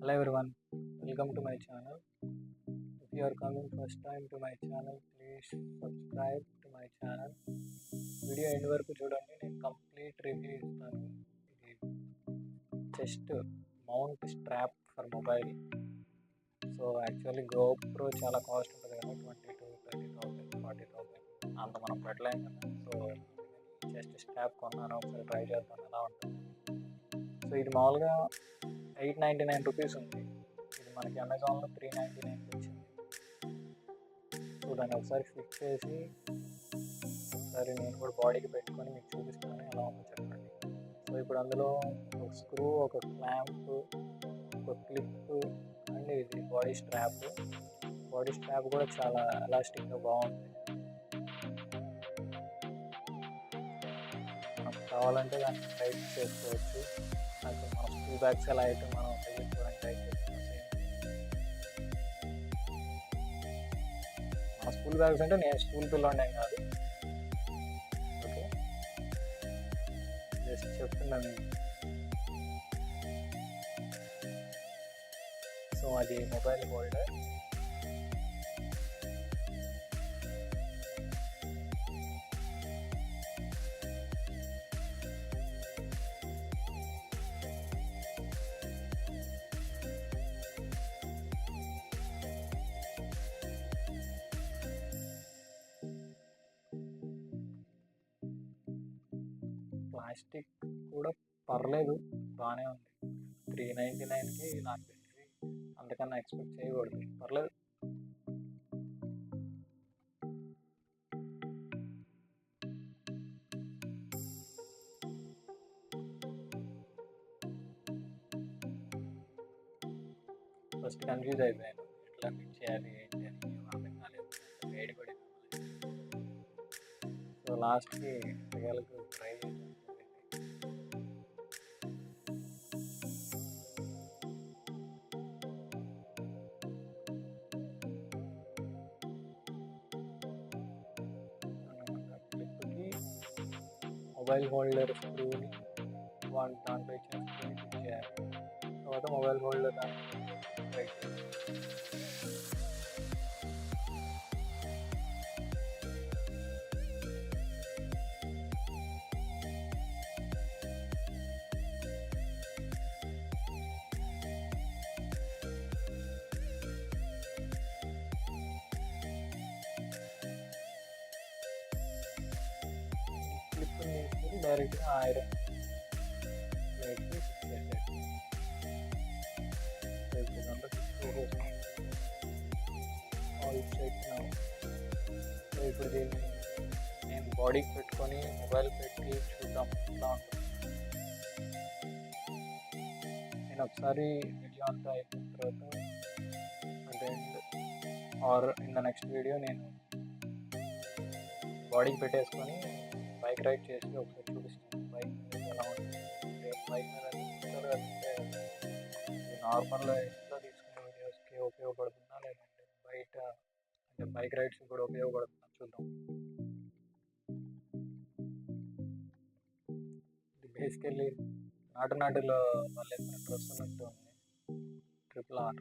Hello everyone, welcome to my channel. If you are coming first time to my channel, please subscribe to my channel. Video end వరకు చూడండి, నేను complete review ఇస్తాను. ఇది just mount strap for mobile. So actually GoPro చాలా cost ఉంటుంది కదా, 22,000, 30,000, 40,000 అంత మనం పెట్టలేము కదా. సో జస్ట్ స్ట్రాప్ కొన్నాను, ఒకసారి ట్రై చేద్దాం ఎలా ఉంటుంది. సో ఇది మామూలుగా 899 రూపీస్ ఉంది. ఇది మనకి అమెజాన్లో 399 వచ్చింది. సో దాన్ని ఒకసారి ఫిక్స్ చేసి ఒకసారి నేను కూడా బాడీకి పెట్టుకొని మీకు చూపిస్తాను ఎలా ఉందో చెప్పండి. సో ఇప్పుడు అందులో ఒక స్క్రూ, ఒక క్లాంప్, ఒక క్లిప్ అండ్ ఇది బాడీ స్ట్రాప్ కూడా చాలా ఎలాస్టిక్గా బాగుంది. మనం కావాలంటే దాన్ని టైట్ చేసుకోవచ్చు. నాకు మన స్కూల్ బ్యాగ్స్ ఎలా అయితే మనం తగ్గించుకోవడానికి ట్రై చేస్తున్నాం, మన స్కూల్ బ్యాగ్స్ అంటే నేను స్కూల్ పిల్లండి ఏం కాదు, ఓకే, జస్ట్ చెప్తున్నాను. సో అది మొబైల్ హోల్డర్. ప్లాస్టిక్ కూడా పర్లేదు, బాగానే ఉంది. 399కి నాకు తెలిసి అంతకన్నా ఎక్స్పెక్ట్ చేయకూడదు, పర్లేదు. ఫస్ట్ కన్ఫ్యూజ్ అయిపోయాను, ఎట్లా ఫిట్ చేయాలి ఏంటి అని అర్థం కాలేదు, వేడి పడింది. సో లాస్ట్కి రియల్గా ట్రై చేశాను. క్లిప్కి మొబైల్ హోల్డర్ స్క్రూని దాంట్లో ఇచ్చిన స్క్రూని ఫిట్ చేయాలి. తర్వాత మొబైల్ హోల్డర్ దాన్ని ట్రై చేయాలి. క్లిప్ని తీసుకొని డైరెక్ట్గా ఐరన్ ప్లేట్కి ఫిక్స్ చేసేది. సో ఇప్పుడు దాంట్లో ఫిక్స్ చేసేసాను, ఆల్ చేసినాము. సో ఇప్పుడు దీన్ని నేను బాడీకి పెట్టుకొని మొబైల్ పెట్టి చూద్దాం ఎలా ఉంటుంది. నేను ఒకసారి వీడియో అంతా అయిపోయిన తర్వాత అంటే or in the next video నేను బాడీకి పెట్టేసుకొని బైక్ రైడ్ చేసి ఒకసారి చూపిస్తాను బైక్ మీద ఎలా ఉంటుంది. బైక్ మీద నార్మల్ ఇంట్లో తీసుకునే వీడియోస్కి ఉపయోగపడుతుందా లేదంటే బయట అంటే బైక్ రైడ్స్కి కూడా ఉపయోగపడుతుందా చూద్దాం. ఇది బేసికల్లీ నాటులో వాళ్ళు వేసిన డ్రెస్ ఉన్నట్టు ఉంది, RRR.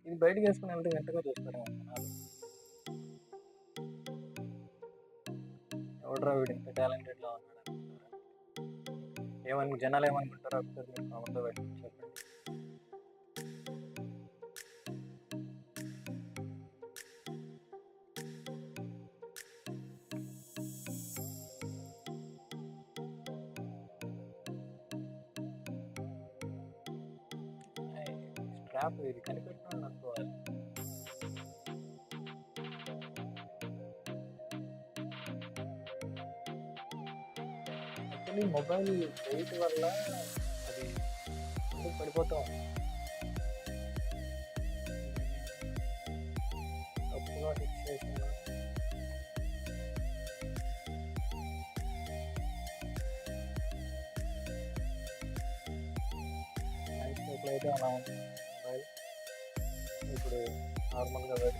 ఇది బయటకు వేసుకుని వెళ్తే గంటగా చూస్తారేమో జనాలు, ఎవడరా వీడు ఇంత టాలెంటెడ్లా ఉన్నాడు అనుకుంటారా, జనాలు ఏమనుకుంటారో ఒకసారి మీరు కామెంట్లో పెట్టి చెప్పండి. స్ట్రాప్ ఇది కనిపెట్టినాడు అనుకోవాలి. యాక్చువల్లీ మొబైల్ వెయిట్ వల్ల అది ముందుకు పడిపోతూ ఉంది, తప్పుగా ఫిక్స్ చేసిన. అయితే అలా ఉంది మొబైల్. ఇప్పుడు నార్మల్గా వెయిట్